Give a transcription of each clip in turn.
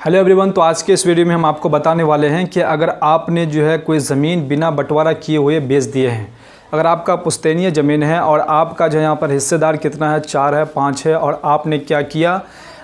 Hello everyone. तो आज के इस वीडियो में हम आपको बताने वाले हैं कि अगर आपने जो है कोई ज़मीन बिना बंटवारा किए हुए बेच दिए हैं, अगर आपका पुश्तैनीय ज़मीन है और आपका जो है यहाँ पर हिस्सेदार कितना है, 4 है, 5 है, और आपने क्या किया,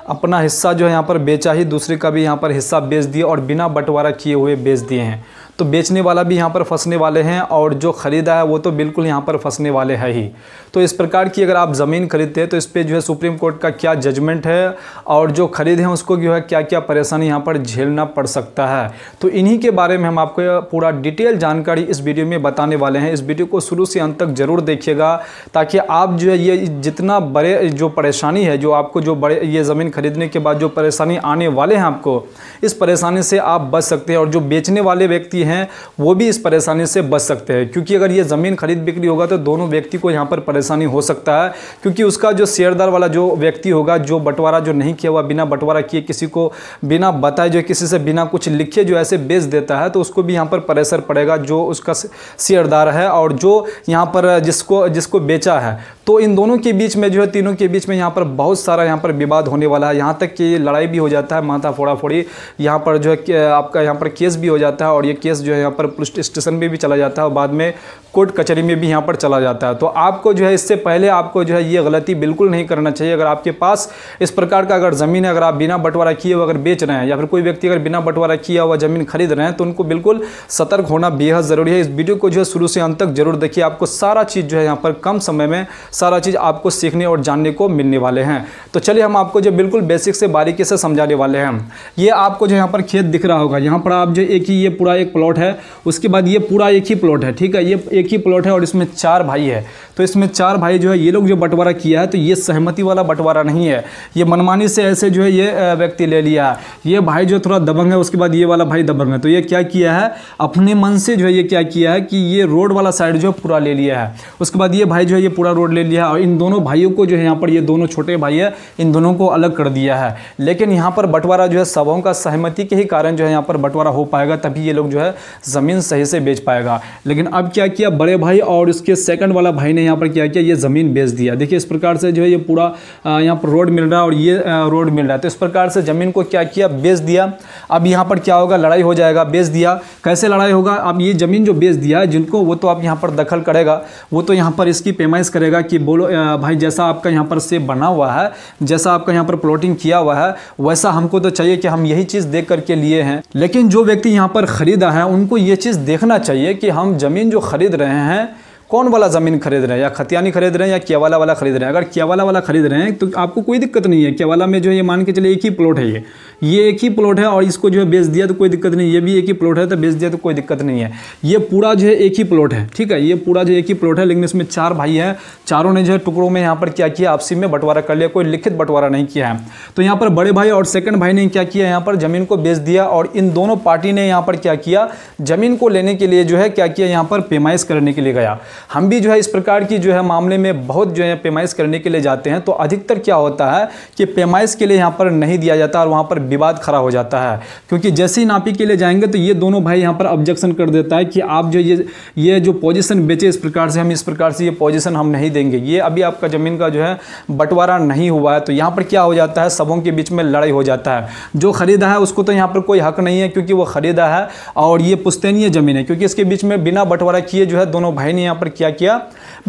अपना हिस्सा जो है यहाँ पर बेचा ही, दूसरे का भी यहाँ पर हिस्सा बेच दिया और बिना बंटवारा किए हुए बेच दिए हैं, तो बेचने वाला भी यहाँ पर फंसने वाले हैं और जो ख़रीदा है वो तो बिल्कुल यहाँ पर फंसने वाले हैं ही। तो इस प्रकार की अगर आप ज़मीन खरीदते हैं तो इस पे जो है सुप्रीम कोर्ट का क्या जजमेंट है और जो खरीदे हैं उसको जो है क्या क्या परेशानी यहाँ पर झेलना पड़ सकता है, तो इन्हीं के बारे में हम आपको पूरा डिटेल जानकारी इस वीडियो में बताने वाले हैं। इस वीडियो को शुरू से अंत तक ज़रूर देखिएगा ताकि आप जो है ये जितना बड़े जो परेशानी है, जो आपको जो बड़े ये ज़मीन खरीदने के बाद जो परेशानी आने वाले हैं, आपको इस परेशानी से आप बच सकते हैं और जो बेचने वाले व्यक्ति हैं वो भी इस परेशानी से बच सकते हैं। क्योंकि अगर ये ज़मीन खरीद बिक्री होगा तो दोनों व्यक्ति को यहाँ पर परेशानी हो सकता है, क्योंकि उसका जो शेयरदार वाला जो व्यक्ति होगा, जो बंटवारा जो नहीं किया हुआ, बिना बंटवारा किए किसी को बिना बताए जो किसी से बिना कुछ लिखे जो ऐसे बेच देता है, तो उसको भी यहाँ पर प्रेशर पड़ेगा जो उसका शेयरदार है और जो यहाँ पर जिसको बेचा है। तो इन दोनों के बीच में जो है, तीनों के बीच में यहाँ पर बहुत सारा यहाँ पर विवाद होने वाला है, यहाँ तक कि लड़ाई भी हो जाता है, माथा फोड़ा-फोड़ी, यहाँ पर जो है आपका यहाँ पर केस भी हो जाता है और ये केस जो है यहाँ पर पुलिस स्टेशन में भी चला जाता है और बाद में कोर्ट कचहरी में भी यहाँ पर चला जाता है। तो आपको जो है इससे पहले आपको जो है ये गलती बिल्कुल नहीं करना चाहिए। अगर आपके पास इस प्रकार का अगर ज़मीन है, अगर आप बिना बंटवारा किए हुए अगर बेच रहे हैं या फिर कोई व्यक्ति अगर बिना बंटवारा किया हुआ ज़मीन खरीद रहे हैं, तो उनको बिल्कुल सतर्क होना बेहद ज़रूरी है। इस वीडियो को जो है शुरू से अंत तक जरूर देखिए, आपको सारा चीज़ जो है यहाँ पर कम समय में सारा चीज़ आपको सीखने और जानने को मिलने वाले हैं। तो चलिए हम आपको जो बिल्कुल बेसिक से बारीकी से समझाने वाले हैं। ये आपको जो यहाँ पर खेत दिख रहा होगा, यहाँ पर आप जो एक ही ये पूरा एक प्लॉट है, उसके बाद ये पूरा एक ही प्लॉट है, ठीक है, ये एक ही प्लॉट है और इसमें 4 भाई है। तो इसमें 4 भाई जो है ये लोग जो बंटवारा किया है, तो ये सहमति वाला बंटवारा नहीं है, ये मनमानी से ऐसे जो है ये व्यक्ति ले लिया है। ये भाई जो थोड़ा दबंग है, उसके बाद ये वाला भाई दबंग है, तो ये क्या किया है, अपने मन से जो है ये क्या किया है कि ये रोड वाला साइड जो है पूरा ले लिया है। उसके बाद ये भाई जो है ये पूरा रोड ले लिया है और इन दोनों भाइयों को जो है यहाँ पर, ये दोनों छोटे भाई है, इन दोनों को अलग कर दिया है। लेकिन यहाँ पर बंटवारा जो है सबों का सहमति के ही कारण जो है यहाँ पर बंटवारा हो पाएगा, तभी ये लोग जो है ज़मीन सही से बेच पाएगा। लेकिन अब क्या किया, बड़े भाई और उसके सेकंड वाला भाई ने यहाँ पर क्या किया, ये ज़मीन बेच दिया। देखिए इस प्रकार से जो है ये पूरा यहाँ पर रोड मिल रहा है और ये रोड मिल रहा है, तो इस प्रकार से ज़मीन को क्या किया, बेच दिया। अब यहाँ पर क्या होगा, लड़ाई हो जाएगा। बेच दिया, कैसे लड़ाई होगा, अब ये ज़मीन जो बेच दिया है जिनको, वो तो आप यहाँ पर दखल करेगा, वो तो यहाँ पर इसकी पेमाइश करेगा कि बोलो भाई जैसा आपका यहाँ पर से बना हुआ है, जैसा आपका यहाँ पर प्लॉटिंग किया हुआ है, वैसा हमको तो चाहिए कि हम यही चीज़ देख करके लिए हैं। लेकिन जो व्यक्ति यहाँ पर ख़रीदा है उनको ये चीज़ देखना चाहिए कि हम ज़मीन जो खरीद रहे हैं, कौन वाला ज़मीन खरीद रहे हैं, या खतियानी खरीद रहे हैं या केवाला वाला खरीद रहे हैं। अगर केवाला वाला खरीद रहे हैं तो आपको कोई दिक्कत नहीं है। केवाला में जो है ये मान के चलिए एक ही प्लॉट है, ये एक ही प्लॉट है और इसको जो है बेच दिया तो कोई दिक्कत नहीं, ये भी एक ही प्लॉट है तो बेच दिया तो कोई दिक्कत नहीं है। ये पूरा जो है एक ही प्लॉट है, ठीक है, ये पूरा जो एक ही प्लॉट है, लेकिन इसमें 4 भाई हैं, चारों ने जो है टुकड़ों में यहाँ पर क्या किया, आपसी में बंटवारा कर लिया, कोई लिखित बंटवारा नहीं किया है। तो यहाँ पर बड़े भाई और सेकंड भाई ने क्या किया, यहाँ पर ज़मीन को बेच दिया और इन दोनों पार्टी ने यहाँ पर क्या किया, ज़मीन को लेने के लिए जो है क्या किया, यहाँ पर पेमाइश करने के लिए गया। हम भी जो है इस प्रकार की जो है मामले में बहुत जो है पेमाइश करने के लिए जाते हैं, तो अधिकतर क्या होता है कि पेमाइश के लिए यहाँ पर नहीं दिया जाता और वहाँ पर विवाद खड़ा हो जाता है। क्योंकि जैसे ही नापी के लिए जाएंगे तो ये दोनों भाई यहाँ पर ऑब्जेक्शन कर देता है कि आप जो ये जो पोजीशन बेचे इस प्रकार से, हम इस प्रकार से ये पोजीशन हम नहीं देंगे, ये अभी आपका ज़मीन का जो है बंटवारा नहीं हुआ है। तो यहाँ पर क्या हो जाता है, सबों के बीच में लड़ाई हो जाता है। जो खरीदा है उसको तो यहाँ पर कोई हक नहीं है क्योंकि वो खरीदा है और ये पुश्तैनीय ज़मीन है, क्योंकि इसके बीच में बिना बंटवारा किए जो है दोनों भाई ने यहाँ पर क्या किया,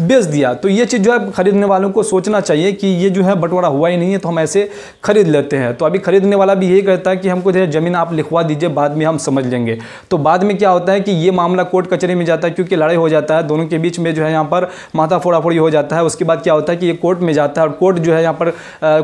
बेच दिया। तो ये चीज़ जो है खरीदने वालों को सोचना चाहिए कि ये जो है बंटवारा हुआ ही नहीं है तो हम ऐसे खरीद लेते हैं। तो अभी खरीदने वाला भी यही कहता है कि हमको जो है ज़मीन आप लिखवा दीजिए, बाद में हम समझ लेंगे। तो बाद में क्या होता है कि ये मामला कोर्ट कचहरी में जाता है, क्योंकि लड़ाई हो जाता है दोनों के बीच में जो है यहाँ पर माथा फोड़ा-फोड़ी हो जाता है। उसके बाद क्या होता है कि ये कोर्ट में जाता है और कोर्ट जो है यहाँ पर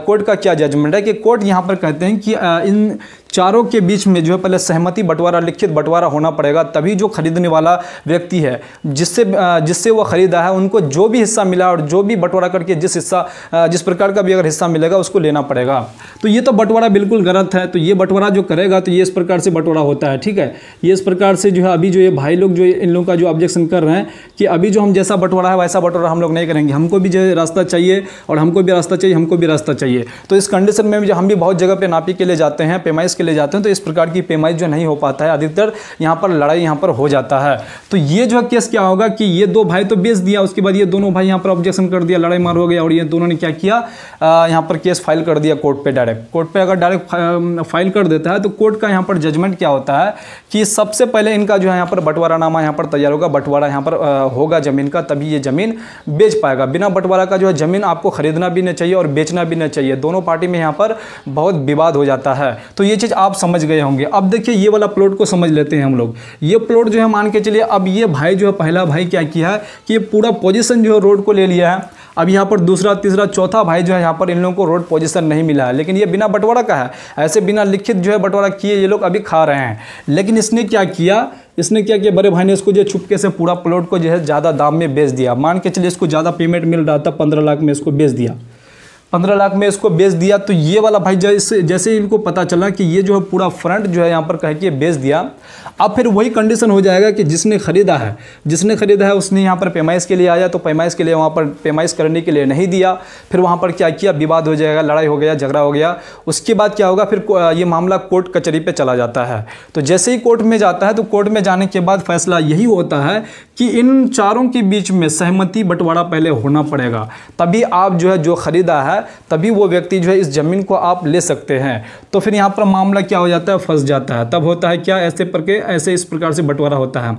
कोर्ट का क्या जजमेंट है कि कोर्ट यहाँ पर कहते हैं कि इन चारों के बीच में जो है पहले सहमति बंटवारा, लिखित बंटवारा होना पड़ेगा, तभी जो खरीदने वाला व्यक्ति है जिससे वो खरीदा है उनको जो भी हिस्सा मिला और जो भी बंटवारा करके जिस प्रकार का भी अगर हिस्सा मिलेगा उसको लेना पड़ेगा। तो ये तो बंटवारा बिल्कुल गलत है। तो ये बंटवारा जो करेगा तो ये इस प्रकार से बंटवारा होता है, ठीक है, ये इस प्रकार से जो है अभी जो ये भाई लोग जो इन लोगों का जो ऑब्जेक्शन कर रहे हैं कि अभी जो हम जैसा बंटवारा है वैसा बंटवारा हम लोग नहीं करेंगे, हमको भी जो है रास्ता चाहिए और हमको भी रास्ता चाहिए, हमको भी रास्ता चाहिए। तो इस कंडीशन में हम भी बहुत जगह पे नापी के लिए जाते हैं, पेमाइश के चले जाते हैं तो इस प्रकार की पेमाइश जो नहीं हो पाता है, अधिकतर यहाँ पर लड़ाई यहाँ पर हो जाता है। तो ये जो केस क्या होगा कि ये दो भाई तो बेच दिया, उसके बाद ये दोनों भाई यहाँ पर ऑब्जेक्शन कर दिया, लड़ाई मार हो गया, और ये दोनों ने क्या किया, यहाँ पर केस फाइल कर दिया कोर्ट पे डायरेक्ट। कोर्ट पे अगर डायरेक्ट फाइल कर देता है तो कोर्ट का यहाँ पर जजमेंट क्या होता है कि सबसे पहले इनका जो है यहाँ पर बंटवारानामा यहाँ पर तैयार होगा, बंटवारा यहाँ पर होगा ज़मीन का, तभी ये ज़मीन बेच पाएगा। बिना बंटवारा का जो है ज़मीन आपको खरीदना भी नहीं चाहिए और बेचना भी नहीं चाहिए, दोनों पार्टी में यहाँ पर बहुत विवाद हो जाता है। तो ये चीज़ आप समझ गए होंगे। अब देखिए ये वाला प्लॉट को समझ लेते हैं हम लोग। ये प्लॉट जो है मान के चलिए, अब ये भाई जो है पहला भाई क्या किया है कि ये पूरा पोजीशन जो है रोड को ले लिया है। अब यहाँ पर दूसरा तीसरा चौथा भाई जो है यहाँ पर इन लोगों को रोड पोजीशन नहीं मिला है, लेकिन ये बिना बंटवारा का है, ऐसे बिना लिखित जो है बंटवारा किए ये लोग अभी खा रहे हैं। लेकिन इसने क्या किया, बड़े भाई ने इसको जो चुपके से पूरा प्लॉट को जो है ज़्यादा दाम में बेच दिया। मान के चलिए इसको ज़्यादा पेमेंट मिल रहा था, 15 लाख में इसको बेच दिया, 15 लाख में इसको बेच दिया। तो ये वाला भाई जैसे इनको पता चला कि ये जो है पूरा फ्रंट जो है यहाँ पर कह के बेच दिया, अब फिर वही कंडीशन हो जाएगा कि जिसने खरीदा है उसने यहाँ पर पैमाइश के लिए आया, तो पैमाइश के लिए वहाँ पर पैमाइश करने के लिए नहीं दिया, फिर वहाँ पर क्या किया, विवाद हो जाएगा, लड़ाई हो गया, झगड़ा हो गया। उसके बाद क्या होगा, फिर ये मामला कोर्ट कचहरी पे चला जाता है। तो जैसे ही कोर्ट में जाता है तो कोर्ट में जाने के बाद फैसला यही होता है कि इन चारों के बीच में सहमति बंटवारा पहले होना पड़ेगा, तभी आप जो है जो खरीदा है तभी वो व्यक्ति जो है इस ज़मीन को आप ले सकते हैं। तो फिर यहाँ पर मामला क्या हो जाता है, फंस जाता है। तब होता है क्या, ऐसे इस प्रकार से बंटवारा होता है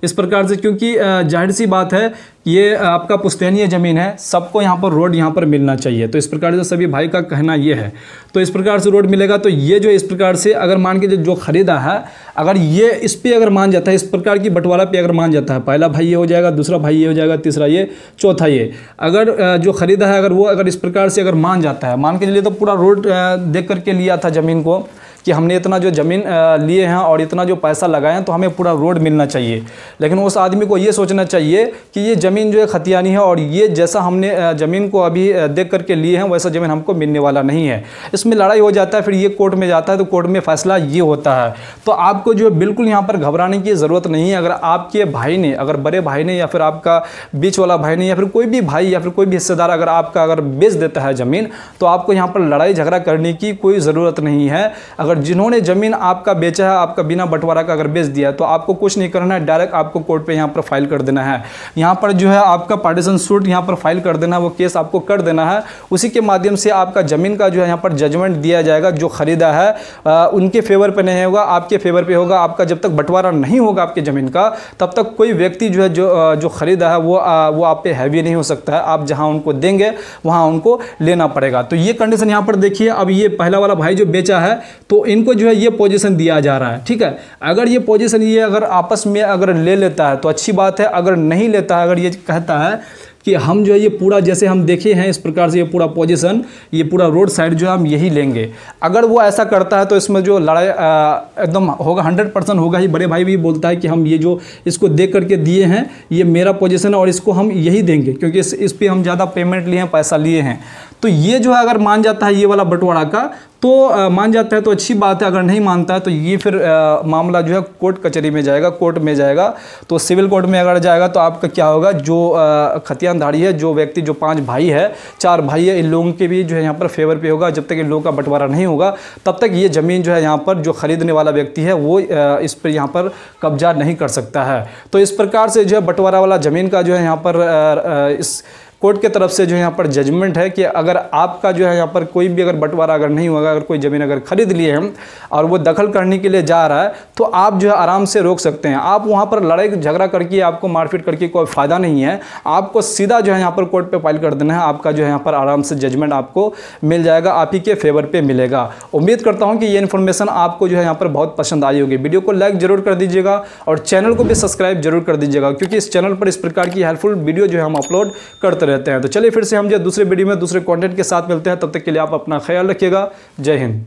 इस प्रकार से, क्योंकि जाहिर सी बात है ये आपका पुश्तैनीय ज़मीन है, सबको यहाँ पर रोड यहाँ पर मिलना चाहिए। तो इस प्रकार से सभी भाई का कहना ये है, तो इस प्रकार से रोड मिलेगा। तो ये जो इस प्रकार से अगर मान के जो खरीदा है, अगर ये इस पे अगर मान जाता है, इस प्रकार की बंटवारा पे अगर मान जाता है, पहला भाई ये हो जाएगा, दूसरा भाई ये हो जाएगा, तीसरा ये, चौथा ये, अगर जो खरीदा है अगर इस प्रकार से अगर मान जाता है, मान के चलिए तो पूरा रोड देख करके लिया था ज़मीन को कि हमने इतना जो ज़मीन लिए हैं और इतना जो पैसा लगाए हैं तो हमें पूरा रोड मिलना चाहिए। लेकिन उस आदमी को ये सोचना चाहिए कि ये ज़मीन जो है खतियानी है और ये जैसा हमने ज़मीन को अभी देख करके लिए हैं वैसा ज़मीन हमको मिलने वाला नहीं है। इसमें लड़ाई हो जाता है, फिर ये कोर्ट में जाता है तो कोर्ट में फैसला ये होता है। तो आपको जो बिल्कुल यहाँ पर घबराने की ज़रूरत नहीं है। अगर आपके भाई ने, अगर बड़े भाई ने या फिर आपका बीच वाला भाई ने या फिर कोई भी भाई या फिर कोई भी हिस्सेदार अगर बेच देता है ज़मीन, तो आपको यहाँ पर लड़ाई झगड़ा करने की कोई ज़रूरत नहीं है। अगर जिन्होंने ज़मीन आपका बेचा है, आपका बिना बंटवारा का अगर बेच दिया है, तो आपको कुछ नहीं करना है, डायरेक्ट आपको कोर्ट पे यहाँ पर फाइल कर देना है। यहाँ पर जो है आपका पार्टीशन सूट यहाँ पर फाइल कर देना है, वो केस आपको कर देना है। उसी के माध्यम से आपका ज़मीन का जो है यहाँ पर जजमेंट दिया जाएगा। जो खरीदा है उनके फेवर पे नहीं होगा, आपके फेवर पे होगा। आपका जब तक बंटवारा नहीं होगा आपके ज़मीन का, तब तक कोई व्यक्ति जो है जो खरीदा है वो आप पे हैवी नहीं हो सकता है। आप जहाँ उनको देंगे वहाँ उनको लेना पड़ेगा। तो ये कंडीशन यहाँ पर देखिए। अब ये पहला वाला भाई जो बेचा है तो इनको जो है ये पोजीशन दिया जा रहा है, ठीक है। अगर ये पोजीशन ये अगर आपस में अगर ले लेता है तो अच्छी बात है, अगर नहीं लेता है, अगर ये कहता है कि हम जो है ये पूरा जैसे हम देखे हैं इस प्रकार से ये पूरा पोजीशन, ये पूरा रोड साइड जो है हम यही लेंगे, अगर वो ऐसा करता है तो इसमें जो लड़ाई एकदम होगा, 100% होगा ही। बड़े भाई भी बोलता है कि हम ये जो इसको दे करके दिए हैं ये मेरा पोजीशन है और इसको हम यही देंगे क्योंकि इस पर हम ज़्यादा पेमेंट लिए हैं, पैसा लिए हैं। तो ये जो है अगर मान जाता है ये वाला बंटवारा का तो मान जाता है तो अच्छी बात है। अगर नहीं मानता है तो ये फिर मामला जो है कोर्ट कचहरी में जाएगा, कोर्ट में जाएगा। तो सिविल कोर्ट में अगर जाएगा तो आपका क्या होगा, जो खतियानधारी है, जो व्यक्ति जो 5 भाई है 4 भाई है, इन लोगों के भी जो है यहाँ पर फेवर पे होगा। जब तक इन लोगों का बंटवारा नहीं होगा तब तक ये ज़मीन जो है यहाँ पर जो खरीदने वाला व्यक्ति है वो इस पर यहाँ पर कब्जा नहीं कर सकता है। तो इस प्रकार से जो है बंटवारा वाला ज़मीन का जो है यहाँ पर इस कोर्ट के तरफ से जो है यहाँ पर जजमेंट है कि अगर आपका जो है यहाँ पर कोई भी अगर बंटवारा अगर नहीं होगा, अगर कोई ज़मीन अगर खरीद लिए हम और वो दखल करने के लिए जा रहा है तो आप जो है आराम से रोक सकते हैं। आप वहाँ पर लड़ाई झगड़ा करके, आपको मारपीट करके कोई फ़ायदा नहीं है। आपको सीधा जो है यहाँ पर कोर्ट पे फाइल कर देना है। आपका जो है यहाँ पर आराम से जजमेंट आपको मिल जाएगा, आप ही के फेवर पे मिलेगा। उम्मीद करता हूँ कि ये इन्फॉर्मेशन आपको जो है यहाँ पर बहुत पसंद आई होगी। वीडियो को लाइक जरूर कर दीजिएगा और चैनल को भी सब्सक्राइब जरूर कर दीजिएगा, क्योंकि इस चैनल पर इस प्रकार की हेल्पफुल वीडियो जो है हम अपलोड करते रहते हैं। तो चलिए फिर से हम जो दूसरे वीडियो में दूसरे कंटेंट के साथ मिलते हैं। तब तक के लिए आप अपना ख्याल रखिएगा। जय हिंद।